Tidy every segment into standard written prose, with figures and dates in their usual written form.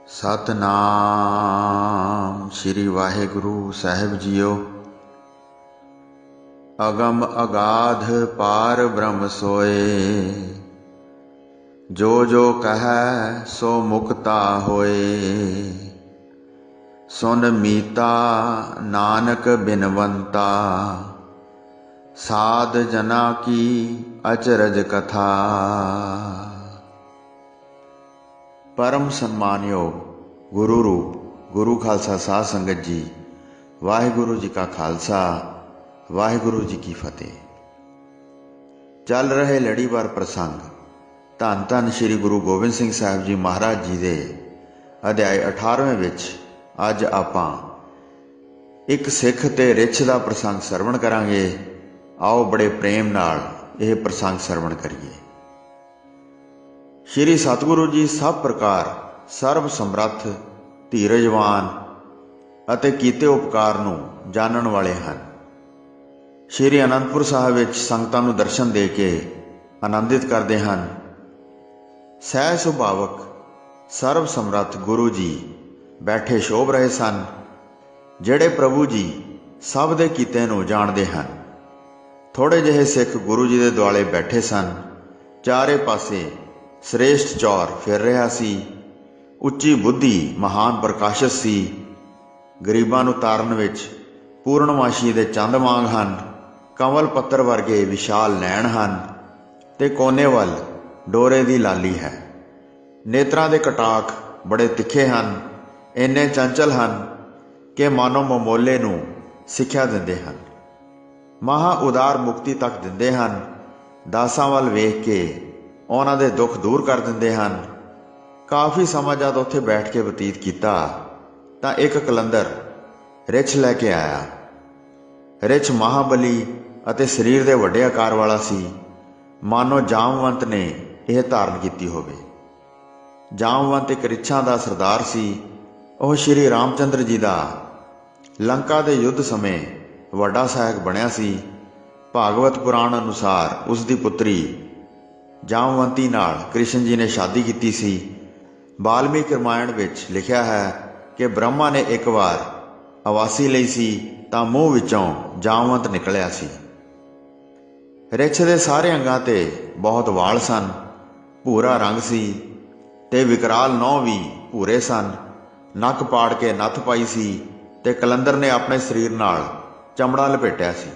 सतनाम श्री वाहेगुरु साहिब जीओ। अगम अगाध पार ब्रह्म सोए, जो जो कहे सो मुक्ता होए। सुन मीता नानक बिनवंता, साध जना की अचरज कथा। परम सन्मानयोग गुरु रूप गुरु खालसा साध संगत जी, वाहिगुरु जी का खालसा वाहिगुरु जी की फतेह। चल रहे लड़ीवार प्रसंग धन धन श्री गुरु गोबिंद सिंह साहिब जी महाराज जी दे अध्याय 18वें विच अज आपां एक सिख ते रिछ दा प्रसंग सरवण करांगे। आओ बड़े प्रेम नाल यह प्रसंग सरवण करिए। श्री सतगुरु जी सब प्रकार सर्व समर्थ धीरजवान अते कीते उपकार नूं जानण वाले हन। श्री आनंदपुर साहिब विच संगतां नूं दर्शन दे के आनंदित करते हैं। सह सुभावक सर्व समर्थ गुरु जी बैठे शोभ रहे सन, जेड़े प्रभु जी सब दे कीते नूं जाणदे हन। थोड़े जिहे सिख गुरु जी दे दुआले बैठे सन। चारे पासे श्रेष्ठ चौर फिर रहा सी। उच्ची बुद्धि महान प्रकाशत सी। गरीबां नूं ताਰਨ विच पूर्णमाशी दे चंद वांग हन। कंवल पत्तर वर्गे विशाल नैण हन ते कोने वल डोरे दी लाली है। नेत्रां दे कटाक बड़े तिखे हन, इन्ने चंचल हन कि मानो ममोले नूं सिक्ख्या दिंदे हन। महा उदार मुक्ति तक दिंदे हन। दासां वल वेख के उन्हां दे दुख दूर कर दिंदे हन। काफ़ी समा जद उत्थे बैठ के बतीत किया तां एक कलंदर रिछ लैके आया। रिछ महाबली अते शरीर दे वड्डे आकार वाला सी, मानो जामवंत ने यह धारण की होवे। जामवंत एक रिछां दा सरदार सी। वह श्री रामचंद्र जी दा लंका दे युद्ध समय वड्डा सहायक बनिया सी। भागवत पुराण अनुसार उसकी पुत्री जामवंती नाल कृष्ण जी ने शादी की सी। वाल्मीकि रामायण विच लिखिया है कि ब्रह्मा ने एक बार अवासी लई सी तां मूँह विचों जामवंत निकलिया सी। रिछ दे सारे अंगां ते बहुत वाल सन। भूरा रंग सी ते विकराल नौं भी भूरे सन। नक पाड़ के नत्थ पाई सी ते कलंदर ने अपने शरीर नाल चमड़ा लपेटिया सी।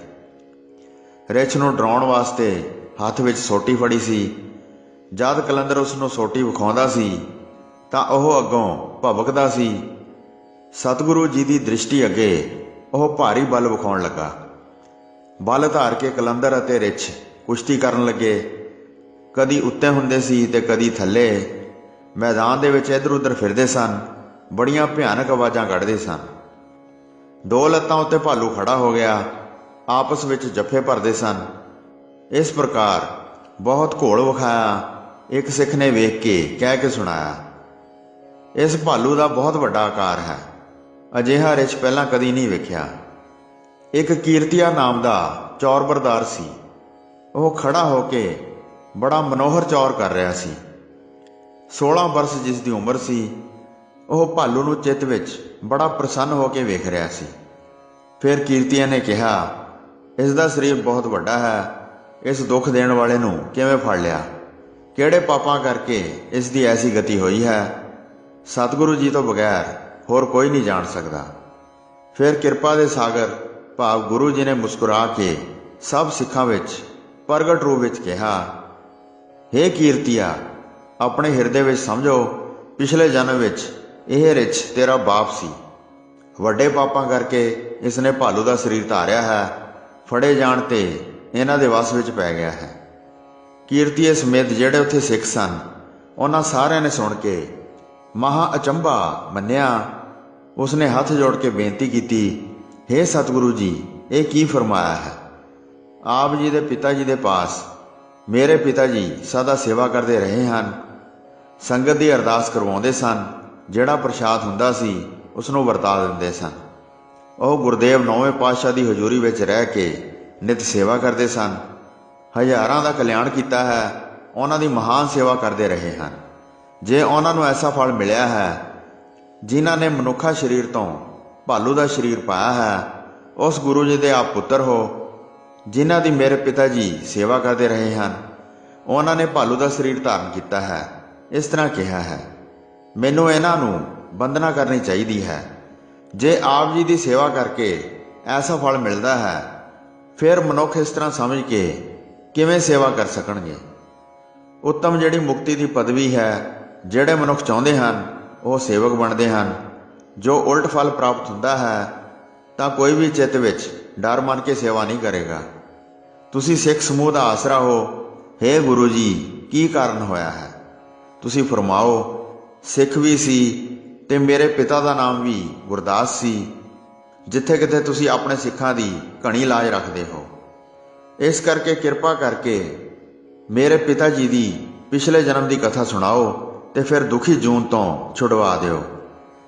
रिछ नूं डराउण वास्ते हत्थ विच सोटी फड़ी सी। जद कलंदर उसनूं सोटी विखाउंदा सी तां ओह अग्गों भभकदा सी। सतगुरु जी की दृष्टि अगे ओह भारी बल विखाउण लगा। बल धार के कलंदर अते रिछ कुश्ती करन लगे। कदी उत्ते हुंदे सी ते कदी थल्ले। मैदान दे विच इधर उधर फिरदे सन। बड़ियां भयानक आवाज़ां कढदे सन। दो लत्तां उत्ते भालू खड़ा हो गया। आपस विच जफे भरदे सन। इस प्रकार बहुत घोल विखाया। एक सिख ने वेख के कह के सुनाया, इस भालू का बहुत वड्डा आकार है, अजिहा रिछ पहलां कदी नहीं वेख्या। एक कीर्तिया नाम का चौर बरदार सी। वह खड़ा होके बड़ा मनोहर चौर कर रहा सी। 16 वर्ष जिसकी उम्र सी। वह भालू नूं चित्त विच बड़ा प्रसन्न होके वेख रहा सी। फिर कीर्तिया ने कहा, इसका शरीर बहुत वड्डा है, इस दुख देने वाले नूं किवें फड़ लिया? किहड़े पापां करके इसकी ऐसी गति हुई है? सतगुरु जी तो बगैर होर कोई नहीं जान सकता। फिर किरपा दे सागर भाव गुरु जी ने मुस्कुरा के सब सिखां विच प्रगट रूप विच कहा, हे कीर्तिया, अपने हिरदे विच समझो, पिछले जन्म विच यह रिछ तेरा बाप सी। वड्डे पापां करके इसने भालू का शरीर धारिया है। फड़े जाण ते इन्हां दे वस विच पै गया है। कीर्तिए समेत जेड़े उत्थे सिख सन, उन्हां सारिਆਂ ने सुन के महा अचंभा मन्निया। उसने हथ जोड़ के बेनती की, हे सतगुरु जी, ये की फरमाया है? आप जी दे पिता जी दे पास मेरे पिता जी सदा सेवा करते रहे हैं। संगत की अरदास करवाउंदे सन। जिहड़ा प्रसाद हुंदा सी उसनूं वरता दिंदे सन। वह गुरदेव 9वें पातशाह की हजूरी विच रह के नित सेवा करते सन। हज़ारां दा कल्याण किया है। उन्हां दी महान सेवा करते रहे हैं। जे उन्हां नूं ऐसा फल मिलिया है ਜਿਨ੍ਹਾਂ ਨੇ ਮਨੁੱਖਾ ਸਰੀਰ ਤੋਂ ਭਾਲੂ ਦਾ ਸਰੀਰ ਪਾਇਆ ਹੈ, ਉਸ ਗੁਰੂ ਜੀ ਦੇ ਆਪ ਪੁੱਤਰ ਹੋ, ਜਿਨ੍ਹਾਂ ਦੀ ਮੇਰੇ ਪਿਤਾ ਜੀ ਸੇਵਾ ਕਰਦੇ ਰਹੇ ਹਨ। ਉਹਨਾਂ ਨੇ ਭਾਲੂ ਦਾ ਸਰੀਰ ਧਾਰਨ ਕੀਤਾ ਹੈ। ਇਸ ਤਰ੍ਹਾਂ ਕਿਹਾ ਹੈ, ਮੈਨੂੰ ਇਹਨਾਂ ਨੂੰ ਵੰਦਨਾ ਕਰਨੀ ਚਾਹੀਦੀ ਹੈ। ਜੇ ਆਪ ਜੀ ਦੀ ਸੇਵਾ ਕਰਕੇ ਐਸਾ ਫਲ ਮਿਲਦਾ ਹੈ, ਫਿਰ ਮਨੁੱਖ ਇਸ ਤਰ੍ਹਾਂ ਸਮਝ ਕੇ ਕਿਵੇਂ ਸੇਵਾ ਕਰ ਸਕਣਗੇ। ਉੱਤਮ ਜਿਹੜੀ ਮੁਕਤੀ ਦੀ ਪਦਵੀ ਹੈ, ਜਿਹੜੇ ਮਨੁੱਖ ਚਾਹੁੰਦੇ ਹਨ ਉਹ ਸੇਵਕ ਬਣਦੇ ਹਨ। ਜੋ ਉਲਟ ਫਲ ਪ੍ਰਾਪਤ ਹੁੰਦਾ ਹੈ ਤਾਂ ਕੋਈ ਵੀ ਚਿੱਤ ਵਿੱਚ ਡਰ ਮੰਨ ਕੇ ਸੇਵਾ ਨਹੀਂ ਕਰੇਗਾ। ਤੁਸੀਂ ਸਿੱਖ ਸਮੂਹ ਦਾ ਆਸਰਾ ਹੋ। ਹੇ ਗੁਰੂ ਜੀ, ਕੀ ਕਾਰਨ ਹੋਇਆ ਹੈ? ਤੁਸੀਂ ਫਰਮਾਓ। ਸਿੱਖ ਵੀ ਸੀ ਤੇ ਮੇਰੇ ਪਿਤਾ ਦਾ ਨਾਮ ਵੀ ਗੁਰਦਾਸ ਸੀ। ਜਿੱਥੇ ਕਿਤੇ ਤੁਸੀਂ ਆਪਣੇ ਸਿੱਖਾਂ ਦੀ ਘਣੀ ਲਾਜ ਰੱਖਦੇ ਹੋ। ਇਸ ਕਰਕੇ ਕਿਰਪਾ ਕਰਕੇ ਮੇਰੇ ਪਿਤਾ ਜੀ ਦੀ ਪਿਛਲੇ ਜਨਮ ਦੀ ਕਥਾ ਸੁਣਾਓ ਤੇ ਫਿਰ ਦੁਖੀ ਜੂਨ ਤੋਂ ਛੁਡਵਾ ਦਿਓ।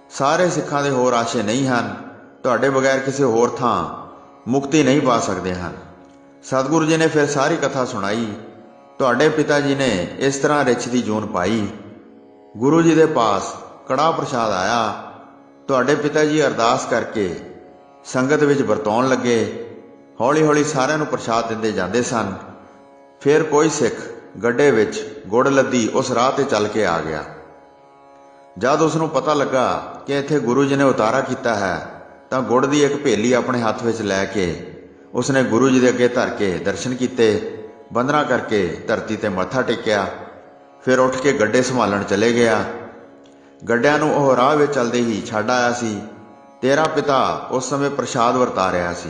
ਸਾਰੇ ਸਿੱਖਾਂ ਦੇ ਹੋਰ ਆਸ਼ੇ ਨਹੀਂ ਹਨ। ਤੁਹਾਡੇ ਬਗੈਰ ਕਿਸੇ ਹੋਰ ਥਾਂ ਮੁਕਤੀ ਨਹੀਂ ਪਾ ਸਕਦੇ ਹਨ। ਸਤਿਗੁਰੂ ਜੀ ਨੇ ਫਿਰ ਸਾਰੀ ਕਥਾ ਸੁਣਾਈ। ਤੁਹਾਡੇ ਪਿਤਾ ਜੀ ਨੇ ਇਸ ਤਰ੍ਹਾਂ ਰਿਛ ਦੀ ਜੂਨ ਪਾਈ। ਗੁਰੂ ਜੀ ਦੇ ਪਾਸ ਕੜਾਹ ਪ੍ਰਸ਼ਾਦ ਆਇਆ। ਤੁਹਾਡੇ ਪਿਤਾ ਜੀ ਅਰਦਾਸ ਕਰਕੇ ਸੰਗਤ ਵਿੱਚ ਵਰਤਾਉਣ ਲੱਗੇ। ਹੌਲੀ ਹੌਲੀ ਸਾਰਿਆਂ ਨੂੰ ਪ੍ਰਸ਼ਾਦ ਦਿੰਦੇ ਜਾਂਦੇ ਸਨ। ਫਿਰ ਕੋਈ ਸਿੱਖ ਗੱਡੇ ਵਿੱਚ ਗੁੜ ਲੱਦੀ ਉਸ ਰਾਹ ਤੇ ਚੱਲ ਕੇ ਆ ਗਿਆ। ਜਦ ਉਸ ਨੂੰ ਪਤਾ ਲੱਗਾ ਕਿ ਇੱਥੇ ਗੁਰੂ ਜੀ ਨੇ ਉਤਾਰਾ ਕੀਤਾ ਹੈ, ਤਾਂ ਗੁੜ ਦੀ ਇੱਕ ਭੇਲੀ ਆਪਣੇ ਹੱਥ ਵਿੱਚ ਲੈ ਕੇ ਉਸਨੇ ਗੁਰੂ ਜੀ ਦੇ ਅੱਗੇ ਧਰ ਕੇ ਦਰਸ਼ਨ ਕੀਤੇ। ਵੰਦਨਾ ਕਰਕੇ ਧਰਤੀ ਤੇ ਮੱਥਾ ਟੇਕਿਆ। ਫਿਰ ਉੱਠ ਕੇ ਗੱਡੇ ਸੰਭਾਲਣ ਚਲੇ ਗਿਆ। ਗੱਡਿਆਂ ਨੂੰ ਉਹ ਰਾਹ ਵਿੱਚ ਚੱਲਦੇ ਹੀ ਛੱਡ ਆਇਆ ਸੀ। ਤੇਰਾ ਪਿਤਾ ਉਸ ਸਮੇਂ ਪ੍ਰਸ਼ਾਦ ਵਰਤਾ ਰਿਹਾ ਸੀ।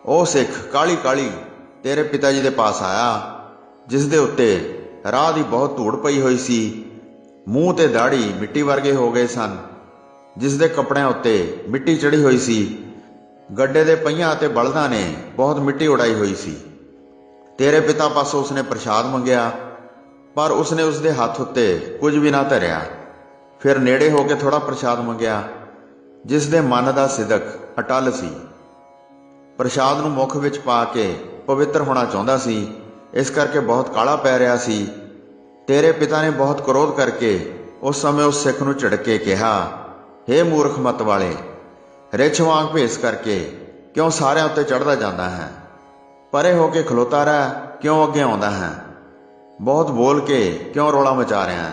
ਉਹ ਸਿੱਖ ਕਾਹਲੀ ਕਾਹਲੀ ਤੇਰੇ ਪਿਤਾ ਜੀ ਦੇ ਪਾਸ ਆਇਆ, ਜਿਸ ਦੇ ਉੱਤੇ ਰਾਹ ਦੀ ਬਹੁਤ ਧੂੜ ਪਈ ਹੋਈ ਸੀ। ਮੂੰਹ ਤੇ ਦਾੜੀ ਮਿੱਟੀ ਵਰਗੇ ਹੋ ਗਏ ਸਨ, ਜਿਸ ਦੇ ਕੱਪੜਿਆਂ ਉੱਤੇ ਮਿੱਟੀ ਚੜੀ ਹੋਈ ਸੀ। ਗੱਡੇ ਦੇ ਪਹੀਆਂ ਅਤੇ ਬਲਦਾਂ ਨੇ ਬਹੁਤ ਮਿੱਟੀ ਉਡਾਈ ਹੋਈ ਸੀ। ਤੇਰੇ ਪਿਤਾ ਪਾਸੋਂ ਉਸਨੇ ਪ੍ਰਸ਼ਾਦ ਮੰਗਿਆ, ਪਰ ਉਸਨੇ ਉਸਦੇ ਹੱਥ ਉੱਤੇ ਕੁਝ ਵੀ ਨਾ ਧਰਿਆ। ਫਿਰ ਨੇੜੇ ਹੋ ਕੇ ਥੋੜਾ ਪ੍ਰਸ਼ਾਦ ਮੰਗਿਆ, ਜਿਸ ਦੇ ਮਨ ਦਾ ਸਿਦਕ ਅਟੱਲ ਸੀ। ਪ੍ਰਸ਼ਾਦ ਨੂੰ ਮੁੱਖ ਵਿੱਚ ਪਾ ਕੇ ਪਵਿੱਤਰ ਹੋਣਾ ਚਾਹੁੰਦਾ ਸੀ, ਇਸ ਕਰਕੇ ਬਹੁਤ ਕਾਲਾ ਪੈ ਰਿਹਾ ਸੀ। ਤੇਰੇ ਪਿਤਾ ਨੇ ਬਹੁਤ ਕ੍ਰੋਧ ਕਰਕੇ ਉਸ ਸਮੇਂ ਉਸ ਸਿੱਖ ਨੂੰ ਝਿੜਕ ਕੇ ਕਿਹਾ, ਹੇ ਮੂਰਖ ਮਤ ਵਾਲੇ, ਰਿਛ ਵਾਂਗ ਭੇਸ ਕਰਕੇ ਕਿਉਂ ਸਾਰਿਆਂ ਉੱਤੇ ਚੜ੍ਹਦਾ ਜਾਂਦਾ ਹੈ? ਪਰੇ ਹੋ ਕੇ ਖਲੋਤਾ ਰਹਿ, ਕਿਉਂ ਅੱਗੇ ਆਉਂਦਾ ਹੈ? ਬਹੁਤ ਬੋਲ ਕੇ ਕਿਉਂ ਰੌਲਾ ਮਚਾ ਰਿਹਾ ਹੈ?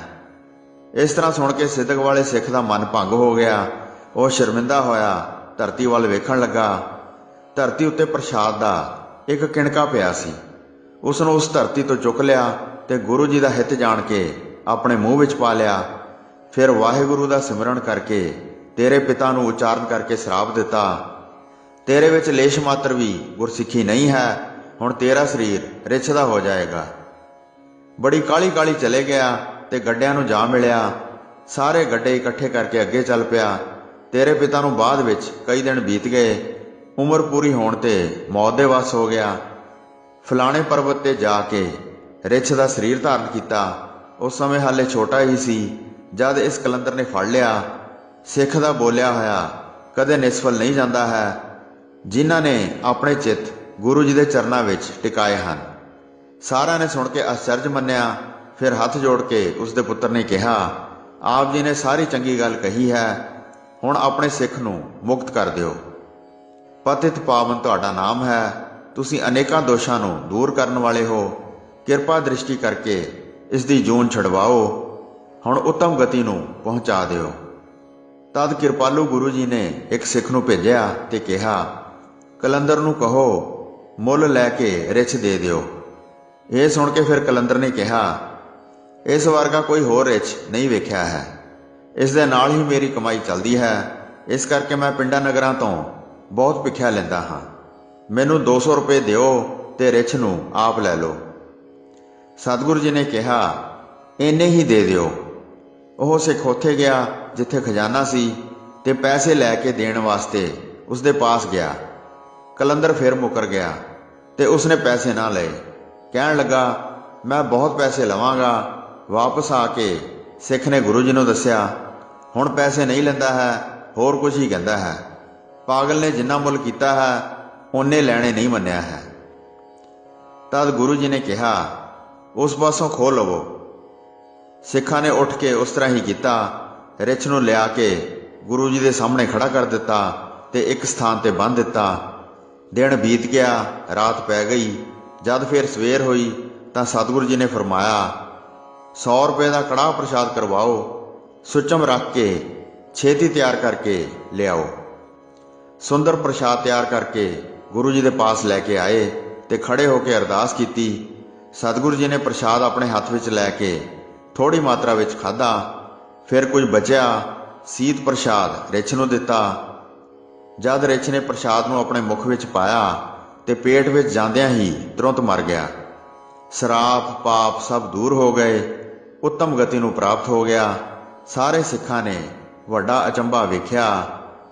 ਇਸ ਤਰ੍ਹਾਂ ਸੁਣ ਕੇ ਸਿਦਕ ਵਾਲੇ ਸਿੱਖ ਦਾ ਮਨ ਭੰਗ ਹੋ ਗਿਆ। ਉਹ ਸ਼ਰਮਿੰਦਾ ਹੋਇਆ ਧਰਤੀ ਵੱਲ ਵੇਖਣ ਲੱਗਾ। ਧਰਤੀ ਉੱਤੇ ਪ੍ਰਸ਼ਾਦ ਦਾ ਇੱਕ ਕਿਣਕਾ ਪਿਆ ਸੀ। ਉਸ ਨੂੰ ਉਸ ਧਰਤੀ ਤੋਂ ਚੁੱਕ ਲਿਆ ਤੇ ਗੁਰੂ ਜੀ ਦਾ ਹਿੱਤ ਜਾਣ ਕੇ ਆਪਣੇ ਮੂੰਹ ਵਿੱਚ ਪਾ ਲਿਆ। ਫਿਰ ਵਾਹਿਗੁਰੂ ਦਾ ਸਿਮਰਨ ਕਰਕੇ ਤੇਰੇ ਪਿਤਾ ਨੂੰ ਉਚਾਰਨ ਕਰਕੇ ਸ਼ਰਾਪ ਦਿੱਤਾ, ਤੇਰੇ ਵਿੱਚ ਲੇਸ਼ ਮਾਤਰ ਵੀ ਗੁਰਸਿੱਖੀ ਨਹੀਂ ਹੈ। ਹੁਣ ਤੇਰਾ ਸਰੀਰ ਰਿਛ ਦਾ ਹੋ ਜਾਏਗਾ। ਬੜੀ ਕਾਹਲੀ ਕਾਹਲੀ ਚਲੇ ਗਿਆ ਤੇ ਗੱਡਿਆਂ ਨੂੰ ਜਾ ਮਿਲਿਆ। ਸਾਰੇ ਗੱਡੇ ਇਕੱਠੇ ਕਰਕੇ ਅੱਗੇ ਚੱਲ ਪਿਆ। ਤੇਰੇ ਪਿਤਾ ਨੂੰ ਬਾਅਦ ਵਿੱਚ ਕਈ ਦਿਨ ਬੀਤ ਗਏ। ਉਮਰ ਪੂਰੀ ਹੋਣ ਤੇ ਮੌਤ ਦੇ ਵੱਸ ਹੋ ਗਿਆ। ਫਲਾਣੇ ਪਰਬਤ ਤੇ ਜਾ ਕੇ ਰਿਛ ਦਾ ਸਰੀਰ ਧਾਰਨ ਕੀਤਾ। ਉਸ ਸਮੇਂ ਹਾਲੇ ਛੋਟਾ ਹੀ ਸੀ ਜਦ ਇਸ ਕਲੰਦਰ ਨੇ ਫੜ ਲਿਆ। ਸਿੱਖ ਦਾ ਬੋਲਿਆ ਹੋਇਆ ਕਦੇ ਨਿਸਫਲ ਨਹੀਂ ਜਾਂਦਾ ਹੈ, ਜਿਨ੍ਹਾਂ ਨੇ ਆਪਣੇ ਚਿੱਤ ਗੁਰੂ ਜੀ ਦੇ ਚਰਨਾਂ ਵਿੱਚ ਟਿਕਾਏ ਹਨ। ਸਾਰਿਆਂ ਨੇ ਸੁਣ ਕੇ ਅਚਰਜ ਮੰਨਿਆ। ਫਿਰ ਹੱਥ ਜੋੜ ਕੇ ਉਸ ਦੇ ਪੁੱਤਰ ਨੇ ਕਿਹਾ, ਆਪ ਜੀ ਨੇ ਸਾਰੀ ਚੰਗੀ ਗੱਲ ਕਹੀ ਹੈ, ਹੁਣ ਆਪਣੇ ਸਿੱਖ ਨੂੰ ਮੁਕਤ ਕਰ ਦਿਓ। ਪਤਿਤ ਪਾਵਨ ਤੁਹਾਡਾ ਨਾਮ ਹੈ। ਤੁਸੀਂ ਅਨੇਕਾਂ ਦੋਸ਼ਾਂ ਨੂੰ ਦੂਰ ਕਰਨ ਵਾਲੇ ਹੋ। ਕਿਰਪਾ ਦ੍ਰਿਸ਼ਟੀ ਕਰਕੇ ਇਸ ਦੀ ਜੂਨ ਛਡਵਾਓ। ਹੁਣ ਉੱਤਮ ਗਤੀ ਨੂੰ ਪਹੁੰਚਾ ਦਿਓ। ਤਦ ਕਿਰਪਾਲੂ ਗੁਰੂ ਜੀ ਨੇ ਇੱਕ ਸਿੱਖ ਨੂੰ ਭੇਜਿਆ ਤੇ ਕਿਹਾ, ਕਲੰਦਰ ਨੂੰ ਕਹੋ ਮੁੱਲ ਲੈ ਕੇ ਰਿਛ ਦੇ ਦਿਓ। ਇਹ ਸੁਣ ਕੇ ਫਿਰ ਕਲੰਦਰ ਨੇ ਕਿਹਾ, ਇਸ ਵਰਗਾ ਕੋਈ ਹੋਰ ਰਿਛ ਨਹੀਂ ਵੇਖਿਆ ਹੈ। ਇਸ ਦੇ ਨਾਲ ਹੀ ਮੇਰੀ ਕਮਾਈ ਚੱਲਦੀ ਹੈ। ਇਸ ਕਰਕੇ ਮੈਂ ਪਿੰਡਾਂ ਨਗਰਾਂ ਤੋਂ ਬਹੁਤ ਭਿੱਖਿਆ ਲੈਂਦਾ ਹਾਂ। ਮੈਨੂੰ 200 ਰੁਪਏ ਦਿਓ ਤੇ ਰਿਛ ਨੂੰ ਆਪ ਲੈ ਲਓ। ਸਤਿਗੁਰੂ ਜੀ ਨੇ ਕਿਹਾ, ਇੰਨੇ ਹੀ ਦੇ ਦਿਓ। ਉਹ ਸਿੱਖ ਉੱਥੇ ਗਿਆ ਜਿੱਥੇ ਖਜ਼ਾਨਾ ਸੀ ਤੇ ਪੈਸੇ ਲੈ ਕੇ ਦੇਣ ਵਾਸਤੇ ਉਸ ਦੇ ਪਾਸ ਗਿਆ। ਕਲੰਦਰ ਫਿਰ ਮੁੱਕਰ ਗਿਆ ਤੇ ਉਸਨੇ ਪੈਸੇ ਨਾ ਲਏ। ਕਹਿਣ ਲੱਗਾ, ਮੈਂ ਬਹੁਤ ਪੈਸੇ ਲਵਾਂਗਾ। ਵਾਪਸ ਆ ਕੇ ਸਿੱਖ ਨੇ ਗੁਰੂ ਜੀ ਨੂੰ ਦੱਸਿਆ, ਹੁਣ ਪੈਸੇ ਨਹੀਂ ਲੈਂਦਾ ਹੈ, ਹੋਰ ਕੁਝ ਹੀ ਕਹਿੰਦਾ ਹੈ। ਪਾਗਲ ਨੇ ਜਿੰਨਾ ਮੁੱਲ ਕੀਤਾ ਹੈ ਉਹਨੇ ਲੈਣੇ ਨਹੀਂ ਮੰਨਿਆ ਹੈ। ਤਦ ਗੁਰੂ ਜੀ ਨੇ ਕਿਹਾ, ਉਸ ਪਾਸੋਂ ਖੋਹ ਲਵੋ। ਸਿੱਖਾਂ ਨੇ ਉੱਠ ਕੇ ਉਸ ਤਰ੍ਹਾਂ ਹੀ ਕੀਤਾ। ਰਿਛ ਨੂੰ ਲਿਆ ਕੇ ਗੁਰੂ ਜੀ ਦੇ ਸਾਹਮਣੇ ਖੜਾ ਕਰ ਦਿੱਤਾ ਤੇ ਇੱਕ ਸਥਾਨ ਤੇ ਬੰਨ੍ਹ ਦਿੱਤਾ। ਦਿਨ ਬੀਤ ਗਿਆ, ਰਾਤ ਪੈ ਗਈ। ਜਦ ਫਿਰ ਸਵੇਰ ਹੋਈ ਤਾਂ ਸਤਿਗੁਰੂ ਜੀ ਨੇ ਫਰਮਾਇਆ, 100 ਰੁਪਏ ਦਾ ਕੜਾਹ ਪ੍ਰਸ਼ਾਦ ਕਰਵਾਓ, ਸੁਚਮ ਰੱਖ ਕੇ ਛੇਤੀ ਤਿਆਰ ਕਰਕੇ ਲਿਆਓ। ਸੁੰਦਰ ਪ੍ਰਸ਼ਾਦ ਤਿਆਰ ਕਰਕੇ ਗੁਰੂ ਜੀ ਦੇ ਪਾਸ ਲੈ ਕੇ ਆਏ ਤੇ ਖੜੇ ਹੋ ਕੇ ਅਰਦਾਸ ਕੀਤੀ। ਸਤਿਗੁਰੂ ਜੀ ਨੇ ਪ੍ਰਸ਼ਾਦ ਆਪਣੇ ਹੱਥ ਵਿੱਚ ਲੈ ਕੇ ਥੋੜੀ ਮਾਤਰਾ ਵਿੱਚ ਖਾਧਾ। ਫਿਰ ਕੁਝ ਬਚਿਆ ਸੀਤ ਪ੍ਰਸ਼ਾਦ ਰਿਛ ਨੂੰ ਦਿੱਤਾ। ਜਦ ਰਿਛ ਨੇ ਪ੍ਰਸ਼ਾਦ ਨੂੰ ਆਪਣੇ ਮੁਖ ਵਿੱਚ ਪਾਇਆ ਤੇ ਪੇਟ ਵਿੱਚ ਜਾਂਦਿਆਂ ਹੀ ਤੁਰੰਤ ਮਰ ਗਿਆ। ਸਰਾਪ ਪਾਪ ਸਭ ਦੂਰ ਹੋ ਗਏ, ਉੱਤਮ ਗਤੀ ਨੂੰ ਪ੍ਰਾਪਤ ਹੋ ਗਿਆ। ਸਾਰੇ ਸਿੱਖਾਂ ਨੇ ਵੱਡਾ ਅਚੰਭਾ ਵੇਖਿਆ।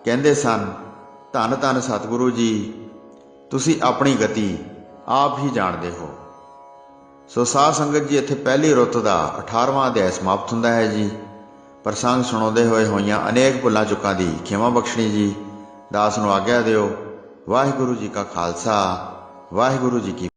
ਕਹਿੰਦੇ ਸਨ, ਧੰਨ ਧੰਨ ਸਤਿਗੁਰੂ ਜੀ, ਤੁਸੀਂ ਆਪਣੀ ਗਤੀ ਆਪ ਹੀ ਜਾਣਦੇ ਹੋ। ਸੋ ਸਾਧ ਸੰਗਤ ਜੀ, ਇੱਥੇ ਪਹਿਲੀ ਰੁੱਤ ਦਾ 18ਵਾਂ ਅਧਿਆਇ ਸਮਾਪਤ ਹੁੰਦਾ ਹੈ ਜੀ। ਪ੍ਰਸੰਗ ਸੁਣਾਉਂਦੇ ਹੋਏ ਹੋਈਆਂ ਅਨੇਕ ਭੁੱਲਾਂ ਚੁੱਕਾਂ ਦੀ ਖਿਮਾ ਬਖਸ਼ਣੀ ਜੀ। ਦਾਸ ਨੂੰ ਆਗਿਆ ਦਿਓ। ਵਾਹਿਗੁਰੂ ਜੀ ਕਾ ਖਾਲਸਾ, ਵਾਹਿਗੁਰੂ ਜੀ ਕੀ